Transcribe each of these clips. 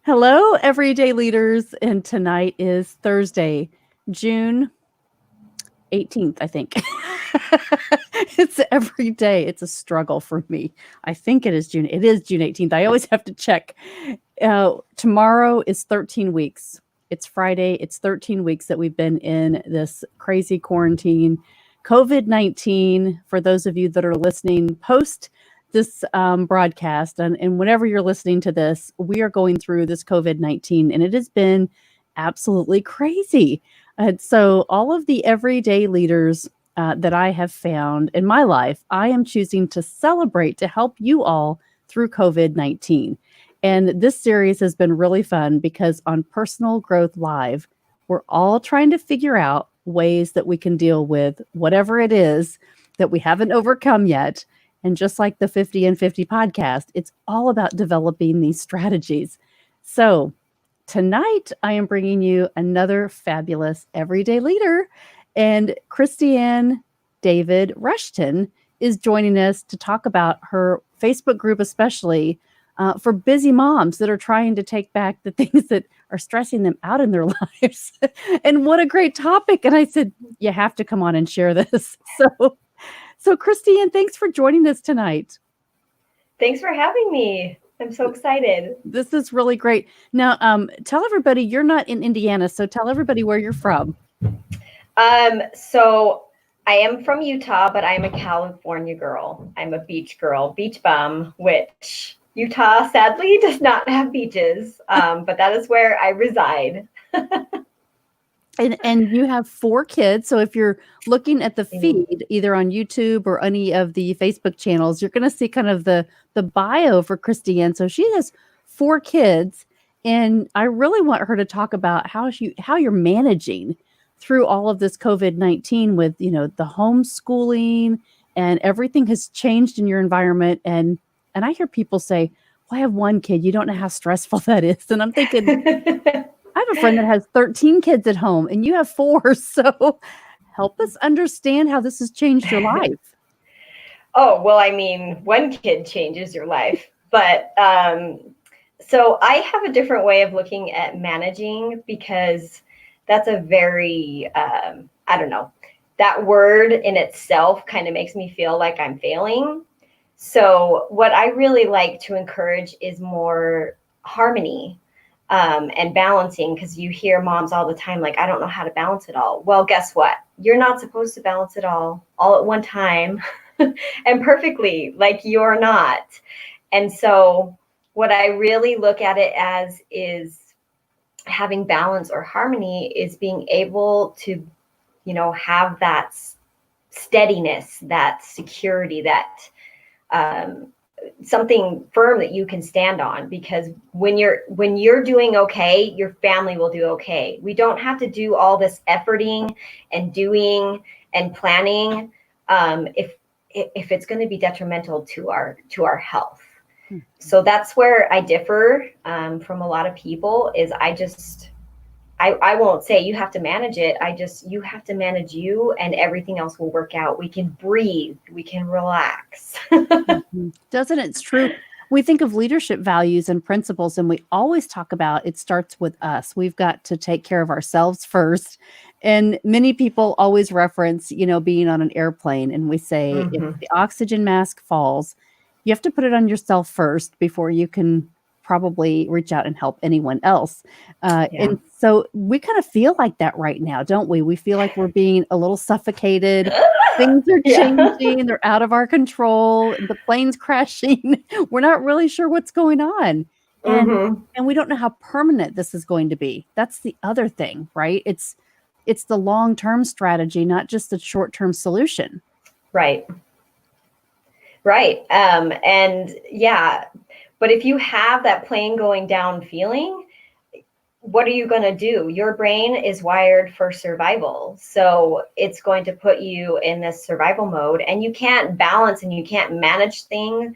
Hello, everyday leaders. And tonight is Thursday, June 18th, I think. It's every day. It's a struggle for me. I think it is June. It is June 18th. I always have to check. Tomorrow is 13 weeks. It's Friday. It's 13 weeks that we've been in this crazy quarantine. COVID-19, for those of you that are listening post this broadcast, and whenever you're listening to this, we are going through this COVID-19, and it has been absolutely crazy. And so, all of the everyday leaders that I have found in my life, I am choosing to celebrate to help you all through COVID-19. And this series has been really fun because on Personal Growth Live, we're all trying to figure out ways that we can deal with whatever it is that we haven't overcome yet. And just like the 50 and 50 podcast, it's all about developing these strategies. So, tonight, I am bringing you another fabulous everyday leader, and Kristianne David Rushton is joining us to talk about her Facebook group, especially for busy moms that are trying to take back the things that are stressing them out in their lives. And what a great topic. And I said, you have to come on and share this. So Kristianne, thanks for joining us tonight. Thanks for having me. I'm so excited. This is really great. Now, tell everybody you're not in Indiana, so tell everybody where you're from. So I am from Utah, but I'm a California girl. I'm a beach girl, beach bum, which Utah sadly does not have beaches, but that is where I reside. And you have 4 kids. So if you're looking at the feed, either on YouTube or any of the Facebook channels, you're going to see kind of the bio for Kristianne. So she has 4 kids, and I really want her to talk about how you're managing through all of this COVID-19 with, the homeschooling, and everything has changed in your environment. And I hear people say, well, I have 1 kid. You don't know how stressful that is. And I'm thinking, I have a friend that has 13 kids at home and you have 4. So help us understand how this has changed your life. Oh, well, I mean, 1 kid changes your life. But so I have a different way of looking at managing, because that's a very, I don't know, that word in itself kind of makes me feel like I'm failing. So what I really like to encourage is more harmony. And balancing, because you hear moms all the time, like, I don't know how to balance it all. Well, guess what? You're not supposed to balance it all at one time and perfectly, like you're not. And so what I really look at it as is having balance or harmony is being able to, have that steadiness, that security, that something firm that you can stand on, because when you're doing okay, your family will do okay. We don't have to do all this efforting and doing and planning if it's going to be detrimental to our health. So that's where I differ from a lot of people. Is I won't say you have to manage it. You have to manage you, and everything else will work out. We can breathe. We can relax. Doesn't it? It's true. We think of leadership values and principles, and we always talk about it starts with us. We've got to take care of ourselves first. And many people always reference, being on an airplane, and we say, if the oxygen mask falls, you have to put it on yourself first before you can probably reach out and help anyone else. And so we kind of feel like that right now, don't we? We feel like we're being a little suffocated. Things are changing. They're out of our control. The plane's crashing. We're not really sure what's going on. And we don't know how permanent this is going to be. That's the other thing, right? It's the long-term strategy, not just the short-term solution. Right. And yeah, but if you have that plane going down feeling, what are you going to do? Your brain is wired for survival. So it's going to put you in this survival mode, and you can't balance and you can't manage things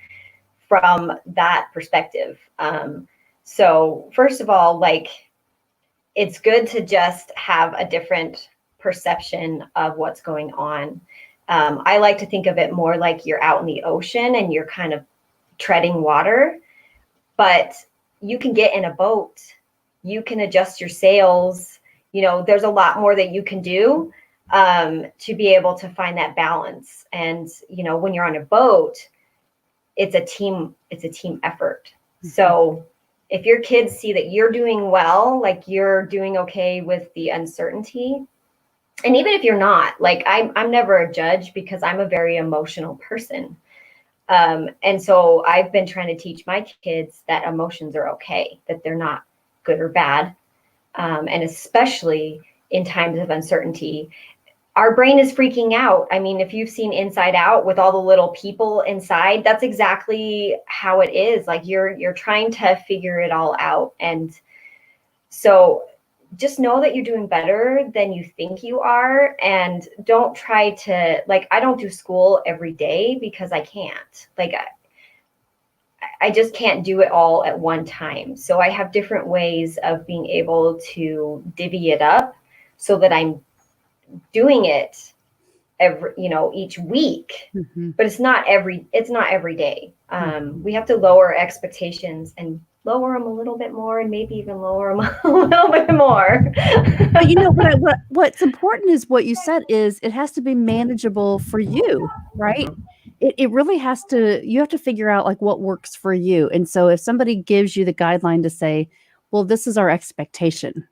from that perspective. So first of all, it's good to just have a different perception of what's going on. I like to think of it more like you're out in the ocean and you're kind of treading water. But you can get in a boat, you can adjust your sails, there's a lot more that you can do to be able to find that balance. And, when you're on a boat, it's a team effort. Mm-hmm. So if your kids see that you're doing well, like you're doing okay with the uncertainty, and even if you're not, like I'm never a judge because I'm a very emotional person. And so I've been trying to teach my kids that emotions are okay, that they're not good or bad. And especially in times of uncertainty, our brain is freaking out. I mean, if you've seen Inside Out with all the little people inside, that's exactly how it is. Like you're trying to figure it all out. And so just know that you're doing better than you think you are. And don't try to, like, I don't do school every day because I can't. Like, I just can't do it all at one time. So I have different ways of being able to divvy it up so that I'm doing it each week, mm-hmm. But it's not every day. Mm-hmm. We have to lower expectations and lower them a little bit more, and maybe even lower them a little bit more. But what's important is what you said is it has to be manageable for you, right? It really has to, you have to figure out like what works for you. And so if somebody gives you the guideline to say, well, this is our expectation.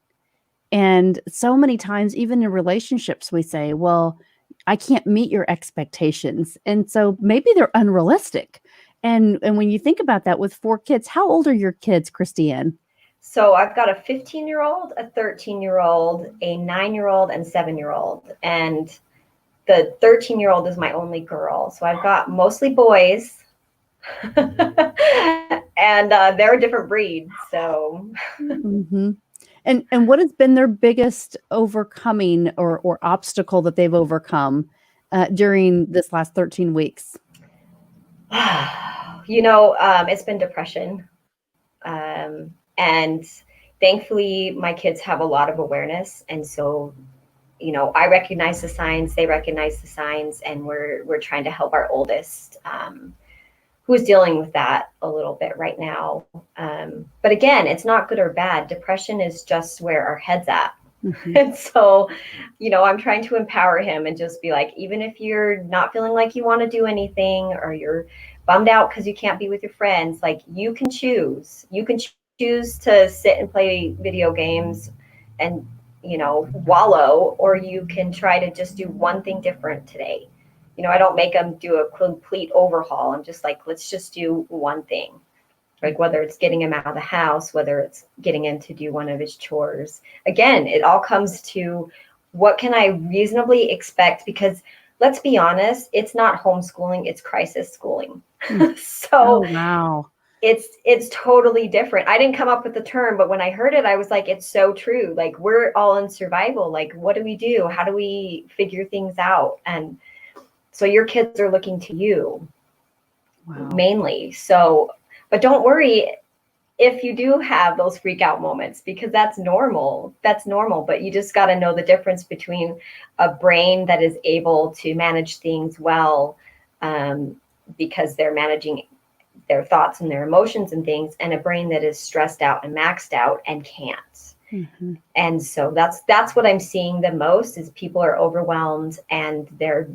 And so many times, even in relationships, we say, well, I can't meet your expectations. And so maybe they're unrealistic. And when you think about that with 4 kids, how old are your kids, Kristianne? So I've got a 15-year-old, a 13-year-old, a 9-year-old, and 7-year-old. And the 13-year-old is my only girl. So I've got mostly boys. And they're a different breed. So. Mm-hmm. And what has been their biggest overcoming or obstacle that they've overcome during this last 13 weeks? It's been depression. And thankfully, my kids have a lot of awareness. And so, I recognize the signs, they recognize the signs, and we're trying to help our oldest, who's dealing with that a little bit right now. But again, it's not good or bad. Depression is just where our head's at. Mm-hmm. And so, I'm trying to empower him and just be like, even if you're not feeling like you want to do anything, or you're bummed out because you can't be with your friends, like you can choose. You can choose to sit and play video games and, wallow, or you can try to just do one thing different today. I don't make them do a complete overhaul. I'm just like, let's just do one thing. Like whether it's getting him out of the house, whether it's getting him to do one of his chores. Again, it all comes to what can I reasonably expect? Because let's be honest, it's not homeschooling, it's crisis schooling. So wow. It's totally different. I didn't come up with the term, but when I heard it, I was like, it's so true. Like we're all in survival. Like, what do we do? How do we figure things out? And so your kids are looking to you. Wow. Mainly. So, but don't worry if you do have those freak out moments, because that's normal. That's normal. But you just got to know the difference between a brain that is able to manage things well, because they're managing their thoughts and their emotions and things, and a brain that is stressed out and maxed out and can't. Mm-hmm. And so that's what I'm seeing the most is people are overwhelmed and they're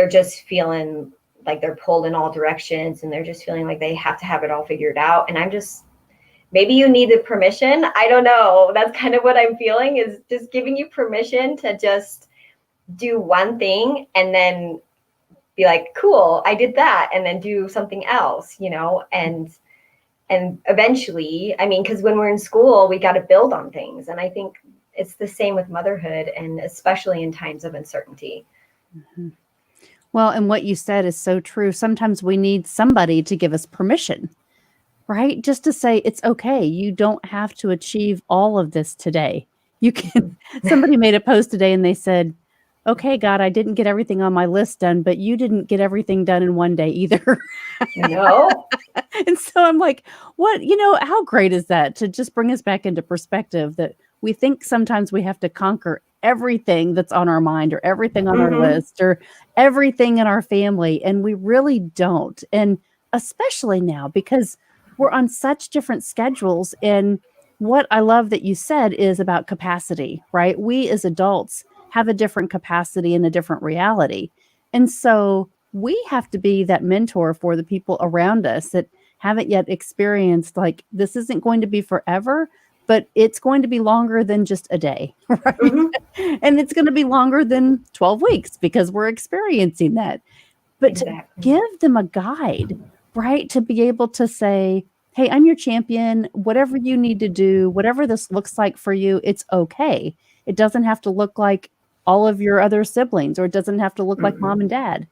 just feeling like they're pulled in all directions, and they're just feeling like they have to have it all figured out. And I'm just, maybe you need the permission. I don't know. That's kind of what I'm feeling, is just giving you permission to just do one thing and then be like, cool, I did that, and then do something else, and eventually, I mean, because when we're in school, we got to build on things. And I think it's the same with motherhood, and especially in times of uncertainty. Mm-hmm. Well, and what you said is so true. Sometimes we need somebody to give us permission, right? Just to say, it's okay. You don't have to achieve all of this today. You can, somebody made a post today and they said, okay, God, I didn't get everything on my list done, but you didn't get everything done in one day either. No. And so I'm like, what, how great is that to just bring us back into perspective that we think sometimes we have to conquer everything that's on our mind or everything on our list or everything in our family. And we really don't. And especially now, because we're on such different schedules. And what I love that you said is about capacity, right? We as adults have a different capacity and a different reality. And so we have to be that mentor for the people around us that haven't yet experienced, like, this isn't going to be forever, but it's going to be longer than just a day, right? Mm-hmm. And it's going to be longer than 12 weeks because we're experiencing that. But to Exactly. give them a guide, right? To be able to say, hey, I'm your champion. Whatever you need to do, whatever this looks like for you, it's okay. It doesn't have to look like all of your other siblings, or it doesn't have to look like Mm-hmm. mom and dad.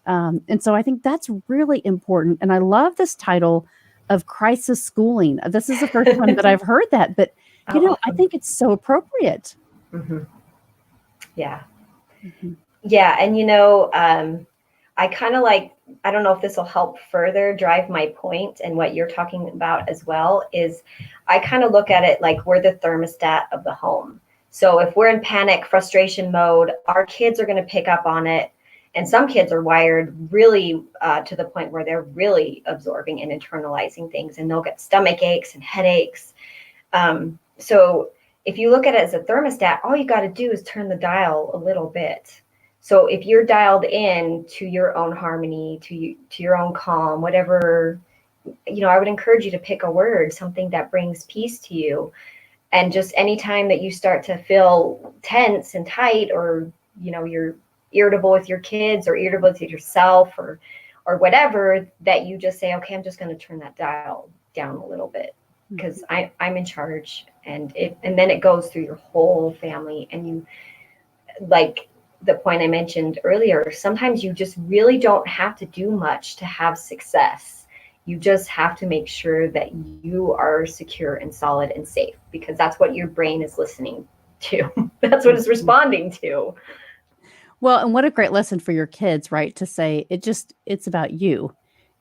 And so I think that's really important. And I love this title of crisis schooling. This is the first time that I've heard that, but Oh, I awesome. think it's so appropriate. Mm-hmm. Yeah. Mm-hmm. Yeah. And, I kind of I don't know if this will help further drive my point and what you're talking about as well, is I kind of look at it like we're the thermostat of the home. So if we're in panic, frustration mode, our kids are going to pick up on it. And some kids are wired really to the point where they're really absorbing and internalizing things, and they'll get stomach aches and headaches. So if you look at it as a thermostat, all you got to do is turn the dial a little bit. So if you're dialed in to your own harmony, to your own calm, whatever, I would encourage you to pick a word, something that brings peace to you. And just anytime that you start to feel tense and tight, or, you're irritable with your kids or irritable with yourself, or whatever, that you just say, okay, I'm just going to turn that dial down a little bit, because I'm in charge. And then it goes through your whole family. And you, like the point I mentioned earlier, sometimes you just really don't have to do much to have success. You just have to make sure that you are secure and solid and safe, because that's what your brain is listening to. That's what it's responding to. Well, and what a great lesson for your kids, right? To say it's about you.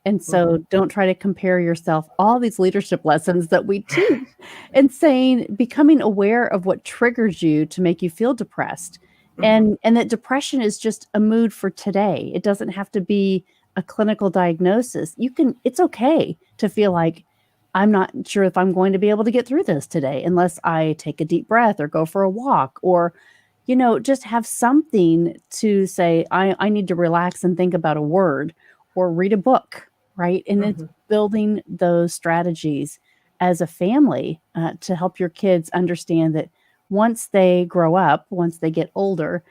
And so don't try to compare yourself. All these leadership lessons that we teach, and saying, becoming aware of what triggers you to make you feel depressed. And that depression is just a mood for today. It doesn't have to be a clinical diagnosis. It's okay to feel like, I'm not sure if I'm going to be able to get through this today unless I take a deep breath or go for a walk, or just have something to say, I need to relax and think about a word or read a book, right? And it's building those strategies as a family to help your kids understand that once they grow up, once they get older,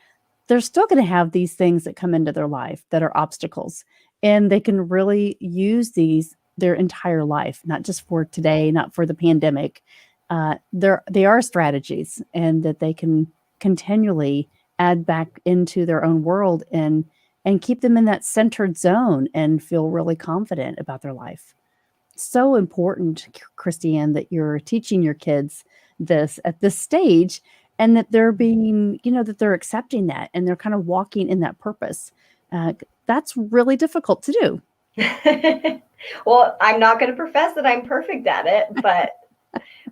they're still going to have these things that come into their life that are obstacles. And they can really use these their entire life, not just for today, not for the pandemic. They are strategies, and that they can continually add back into their own world, and keep them in that centered zone and feel really confident about their life. So important, Kristianne, that you're teaching your kids this at this stage, and that they're being, that they're accepting that, and they're kind of walking in that purpose. That's really difficult to do. Well, I'm not going to profess that I'm perfect at it, but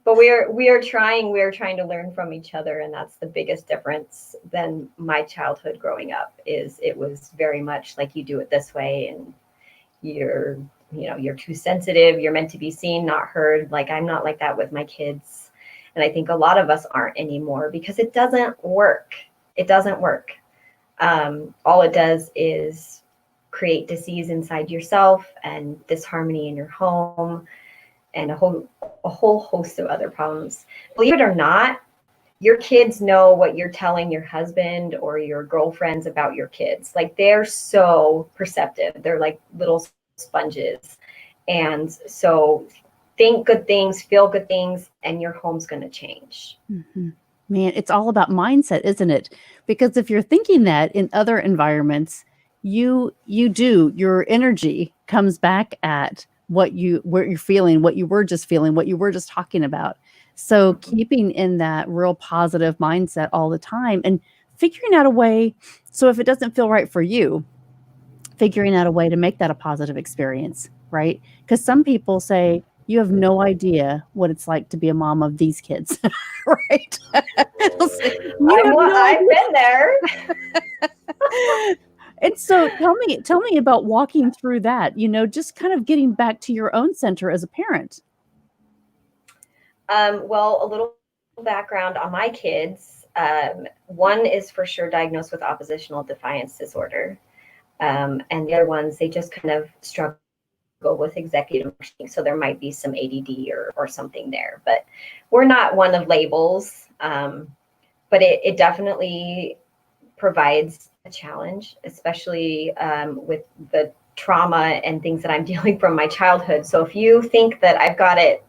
we are trying to learn from each other. And that's the biggest difference than my childhood growing up. Is it was very much like, you do it this way, and you're too sensitive, you're meant to be seen, not heard. Like, I'm not like that with my kids. And I think a lot of us aren't anymore, because it doesn't work. All it does is create disease inside yourself and disharmony in your home, and a whole host of other problems. Believe it or not, your kids know what you're telling your husband or your girlfriends about your kids. Like, they're so perceptive. They're like little sponges. And so think good things, feel good things, and your home's going to change. Mm-hmm. Man, it's all about mindset, isn't it? Because if you're thinking that in other environments, your energy comes back at what you're feeling, what you were just feeling, what you were just talking about. So keeping in that real positive mindset all the time, and figuring out a way. So if it doesn't feel right for you, figuring out a way to make that a positive experience, right? Because some people say, you have no idea what it's like to be a mom of these kids, right? They'll say, you have no I've idea. been there. And so tell me about walking through that, just kind of getting back to your own center as a parent. Well, a little background on my kids. One is for sure diagnosed with oppositional defiance disorder. And the other ones, they just kind of struggle with executive functioning. So there might be some ADD or something there, but we're not one of labels. But it definitely provides a challenge, especially with the trauma and things that I'm dealing from my childhood. So if you think that I've got it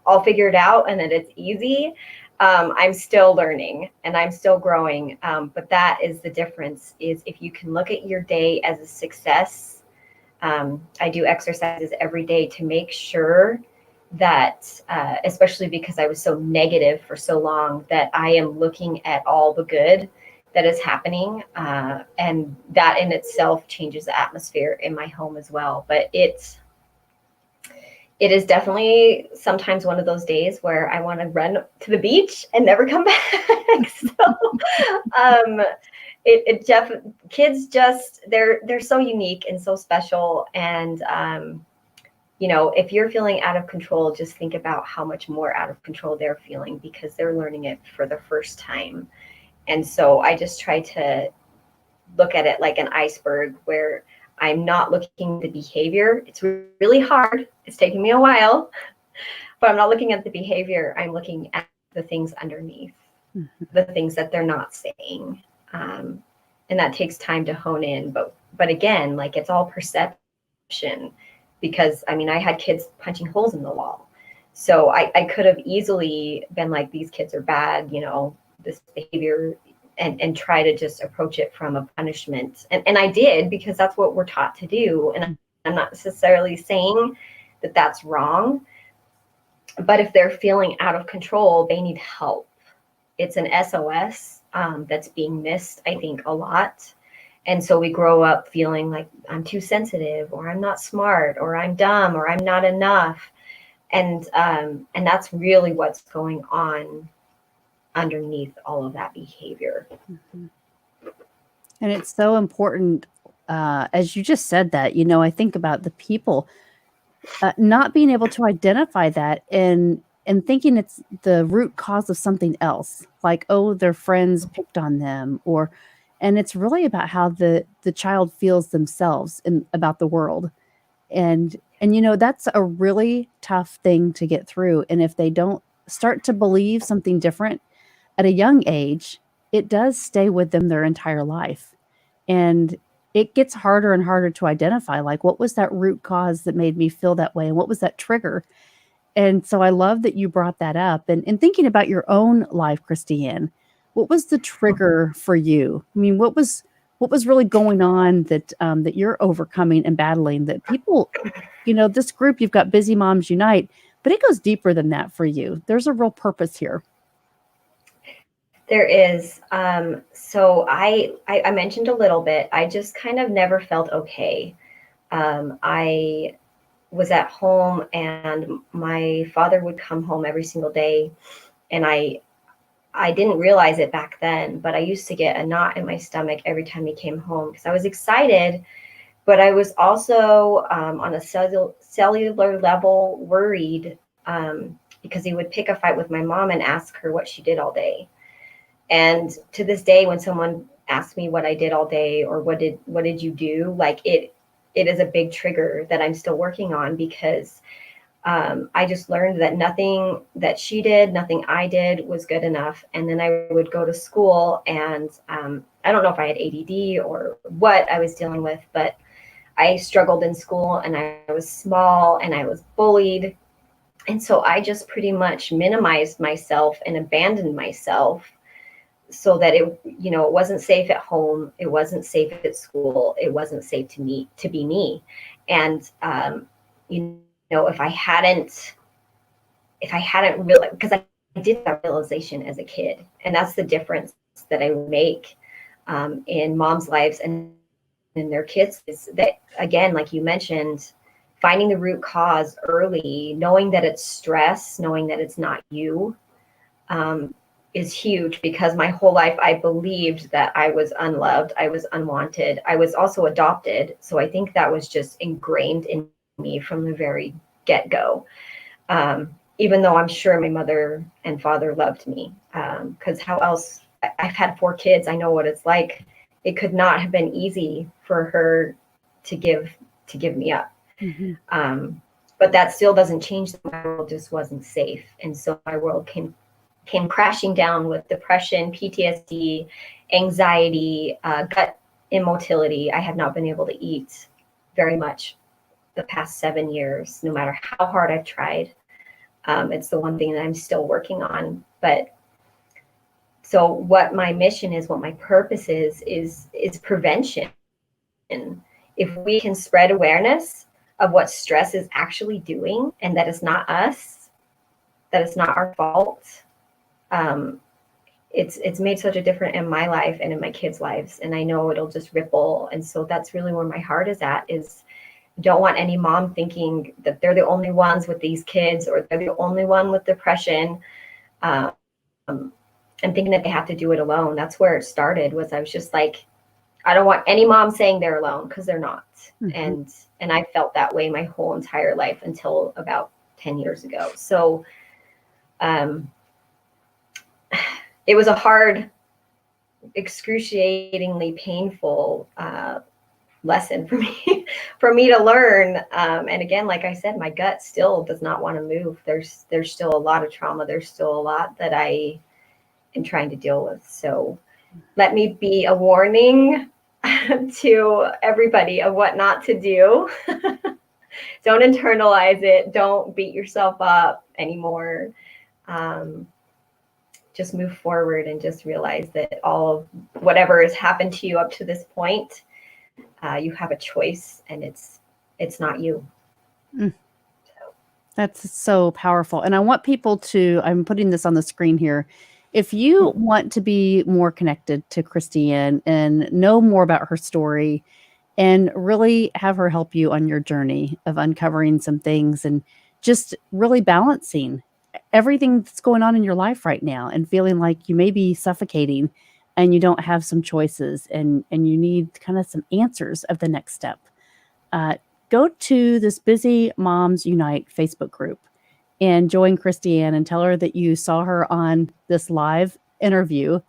all figured out and that it's easy, I'm still learning and I'm still growing. But that is the difference, is if you can look at your day as a success. I do exercises every day to make sure that, especially because I was so negative for so long, that I am looking at all the good that is happening. And that in itself changes the atmosphere in my home as well. But it is definitely sometimes one of those days where I want to run to the beach and never come back. Kids just, they're so unique and so special. And, if you're feeling out of control, just think about how much more out of control they're feeling because they're learning it for the first time. And so I just try to look at it like an iceberg, where I'm not looking at the behavior. It's really hard. It's taking me a while, but I'm not looking at the behavior. I'm looking at the things underneath, the things that they're not saying. And that takes time to hone in. But again, like, it's all perception, because I had kids punching holes in the wall. So I could have easily been like, these kids are bad, this behavior, and try to just approach it from a punishment. And I did, because that's what we're taught to do. And I'm not necessarily saying that that's wrong, but if they're feeling out of control, they need help. It's an SOS that's being missed, I think, a lot. And so we grow up feeling like, I'm too sensitive, or I'm not smart, or I'm dumb, or I'm not enough. And that's really what's going on underneath all of that behavior. Mm-hmm. And it's so important, as you just said that, I think about the people not being able to identify that, and thinking it's the root cause of something else, like, oh, their friends picked on them, and it's really about how the child feels themselves and about the world. And that's a really tough thing to get through. And if they don't start to believe something different at a young age, it does stay with them their entire life. And it gets harder and harder to identify, like, what was that root cause that made me feel that way? And what was that trigger? And so I love that you brought that up. And thinking about your own life, Kristianne, what was the trigger for you? What was really going on that you're overcoming and battling, that people, this group, you've got Busy Moms Unite, but it goes deeper than that for you. There's a real purpose here. There is. So I mentioned a little bit, I just kind of never felt okay. I was at home, and my father would come home every single day, and I didn't realize it back then, but I used to get a knot in my stomach every time he came home, because I was excited, but I was also on a cellular level worried, because he would pick a fight with my mom and ask her what she did all day. And to this day, when someone asks me what I did all day, or what did you do, like, it is a big trigger that I'm still working on, because I just learned that nothing that she did, nothing I did was good enough. And then I would go to school, and I don't know if I had ADD or what I was dealing with, but I struggled in school, and I was small, and I was bullied. And so I just pretty much minimized myself and abandoned myself, so that it wasn't safe at home. It wasn't safe at school. It wasn't safe to be me. And, if I hadn't realized, because I did that realization as a kid, and that's the difference that I make in moms' lives and in their kids, is that, again, like you mentioned, finding the root cause early, knowing that it's stress, knowing that it's not you, is huge, because my whole life I believed that I was unloved, I was unwanted. I was also adopted, so I think that was just ingrained in me from the very get-go. Even though I'm sure my mother and father loved me, because how else? I've had 4 kids. I know what it's like. It could not have been easy for her to give me up. Mm-hmm. But that still doesn't change that my world just wasn't safe. And so my world came crashing down with depression, PTSD, anxiety, gut immotility. I have not been able to eat very much the past 7 years, no matter how hard I've tried. It's the one thing that I'm still working on. But so what my mission is, what my purpose is prevention. If we can spread awareness of what stress is actually doing, and that it's not us, that it's not our fault, it's made such a difference in my life and in my kids' lives, and I know it'll just ripple. And so that's really where my heart is at. Is don't want any mom thinking that they're the only ones with these kids, or they're the only one with depression, um, and thinking that they have to do it alone. That's where it started. Was I was just like, I don't want any mom saying they're alone, because they're not. Mm-hmm. And I felt that way my whole entire life until about 10 years ago. So it was a hard, excruciatingly painful lesson for me to learn. And again, like I said, my gut still does not want to move. There's still a lot of trauma. There's still a lot that I am trying to deal with. So let me be a warning to everybody of what not to do. Don't internalize it. Don't beat yourself up anymore. Just move forward and just realize that all of whatever has happened to you up to this point, you have a choice, and it's not you. That's so powerful. And I want people to, I'm putting this on the screen here. If you want to be more connected to Kristianne and know more about her story and really have her help you on your journey of uncovering some things and just really balancing everything that's going on in your life right now and feeling like you may be suffocating and you don't have some choices and you need kind of some answers of the next step. Go to this Busy Moms Unite Facebook group and join Kristianne and tell her that you saw her on this live interview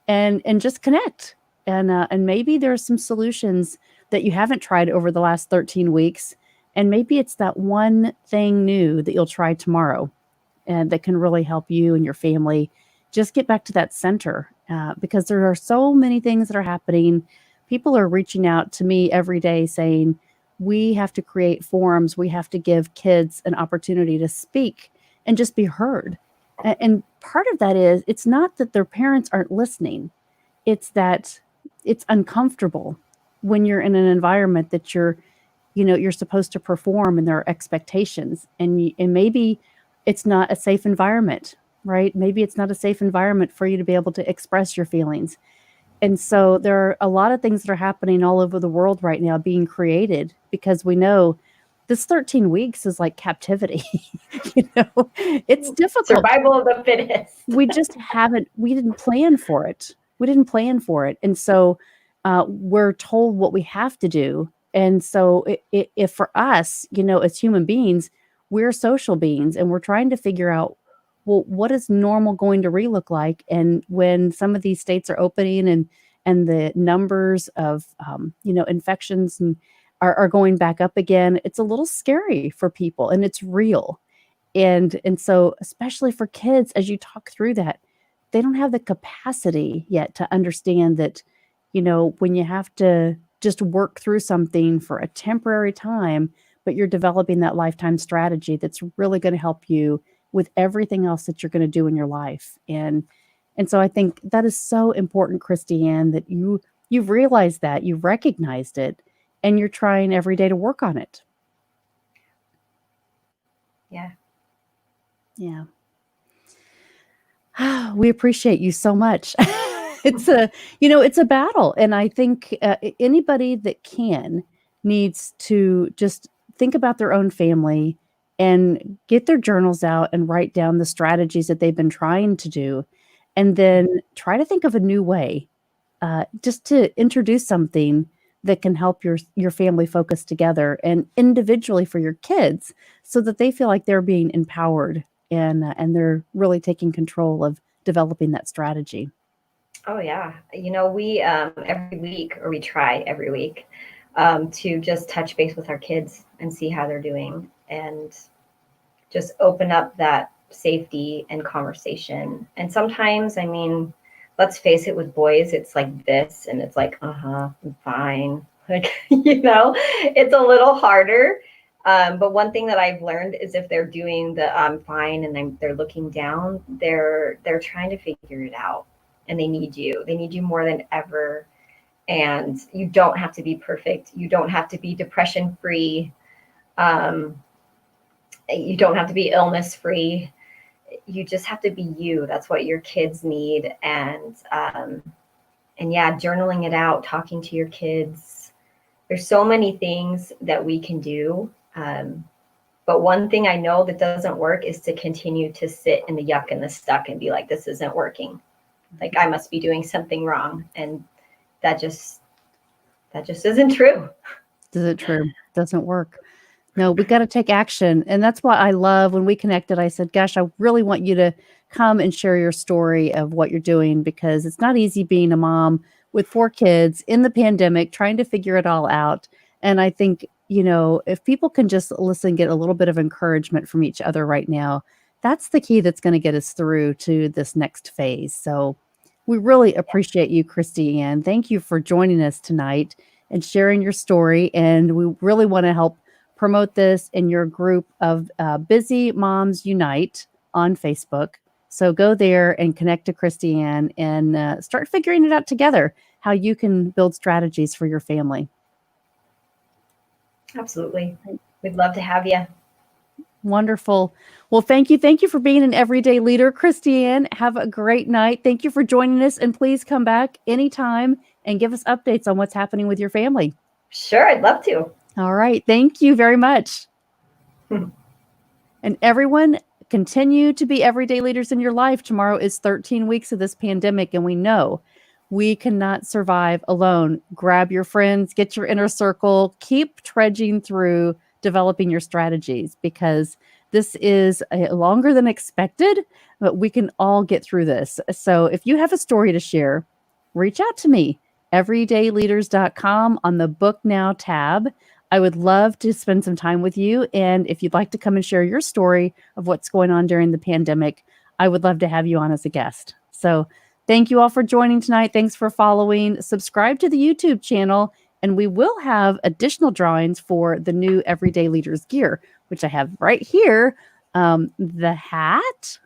and just connect. And maybe there's some solutions that you haven't tried over the last 13 weeks. And maybe it's that one thing new that you'll try tomorrow and that can really help you and your family just get back to that center, because there are so many things that are happening. People are reaching out to me every day saying, we have to create forums. We have to give kids an opportunity to speak and just be heard. And part of that is, it's not that their parents aren't listening. It's that it's uncomfortable when you're in an environment that you're supposed to perform and there are expectations, and maybe it's not a safe environment, right? Maybe it's not a safe environment for you to be able to express your feelings. And so there are a lot of things that are happening all over the world right now being created because we know this 13 weeks is like captivity. It's difficult. Survival of the fittest. We didn't plan for it. And so we're told what we have to do. And so if for us, as human beings, we're social beings and we're trying to figure out, well, what is normal going to look like? And when some of these states are opening and the numbers of, infections are going back up again, it's a little scary for people and it's real. And so especially for kids, as you talk through that, they don't have the capacity yet to understand that, when you have to just work through something for a temporary time, but you're developing that lifetime strategy that's really going to help you with everything else that you're going to do in your life. And so I think that is so important, Kristianne, that you've realized that, you've recognized it, and you're trying every day to work on it. Yeah. Yeah. We appreciate you so much. It's a battle. And I think anybody that needs to just think about their own family and get their journals out and write down the strategies that they've been trying to do and then try to think of a new way, just to introduce something that can help your family focus together and individually for your kids, so that they feel like they're being empowered and they're really taking control of developing that strategy. Oh yeah. We every week, or we try every week, to just touch base with our kids and see how they're doing, and just open up that safety and conversation. And sometimes, I mean, let's face it, with boys, it's like this, and it's like, I'm fine. Like, it's a little harder. But one thing that I've learned is if they're doing the I'm fine and they're looking down, they're trying to figure it out, and they need you. They need you more than ever. And you don't have to be perfect. You don't have to be depression free. You don't have to be illness free. You just have to be you. That's what your kids need. And yeah, journaling it out, talking to your kids. There's so many things that we can do. But one thing I know that doesn't work is to continue to sit in the yuck and the stuck and be like, this isn't working. Like, I must be doing something wrong. And that just isn't true. Isn't true. Doesn't work. No, we got to take action. And that's why I love when we connected. I said, gosh, I really want you to come and share your story of what you're doing, because it's not easy being a mom with 4 kids in the pandemic, trying to figure it all out. And I think, if people can just listen, get a little bit of encouragement from each other right now, that's the key that's going to get us through to this next phase. So we really appreciate you, Kristianne. Thank you for joining us tonight and sharing your story. And we really want to help promote this in your group of Busy Moms Unite on Facebook. So go there and connect to Kristianne and start figuring it out together, how you can build strategies for your family. Absolutely. We'd love to have you. Wonderful. Well, thank you. Thank you for being an everyday leader, Kristianne. Have a great night. Thank you for joining us. And please come back anytime and give us updates on what's happening with your family. Sure, I'd love to. All right. Thank you very much. And everyone, continue to be everyday leaders in your life. Tomorrow is 13 weeks of this pandemic, and we know we cannot survive alone. Grab your friends, get your inner circle, keep trudging through developing your strategies, because this is longer than expected, but we can all get through this. So if you have a story to share, reach out to me, everydayleaders.com on the Book Now tab. I would love to spend some time with you. And if you'd like to come and share your story of what's going on during the pandemic, I would love to have you on as a guest. So thank you all for joining tonight. Thanks for following. Subscribe to the YouTube channel, and we will have additional drawings for the new Everyday Leaders gear, which I have right here. The hat.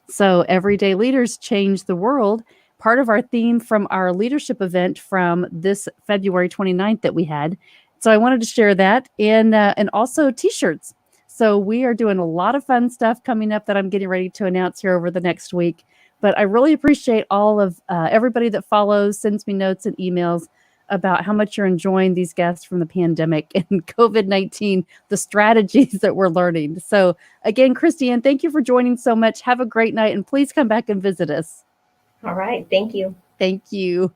So Everyday Leaders Change the World. Part of our theme from our leadership event from this February 29th that we had. So I wanted to share that, and also t-shirts. So we are doing a lot of fun stuff coming up that I'm getting ready to announce here over the next week. But I really appreciate all of everybody that follows, sends me notes and emails about how much you're enjoying these guests from the pandemic and COVID-19, the strategies that we're learning. So again, Kristianne, thank you for joining so much. Have a great night, and please come back and visit us. All right. Thank you. Thank you.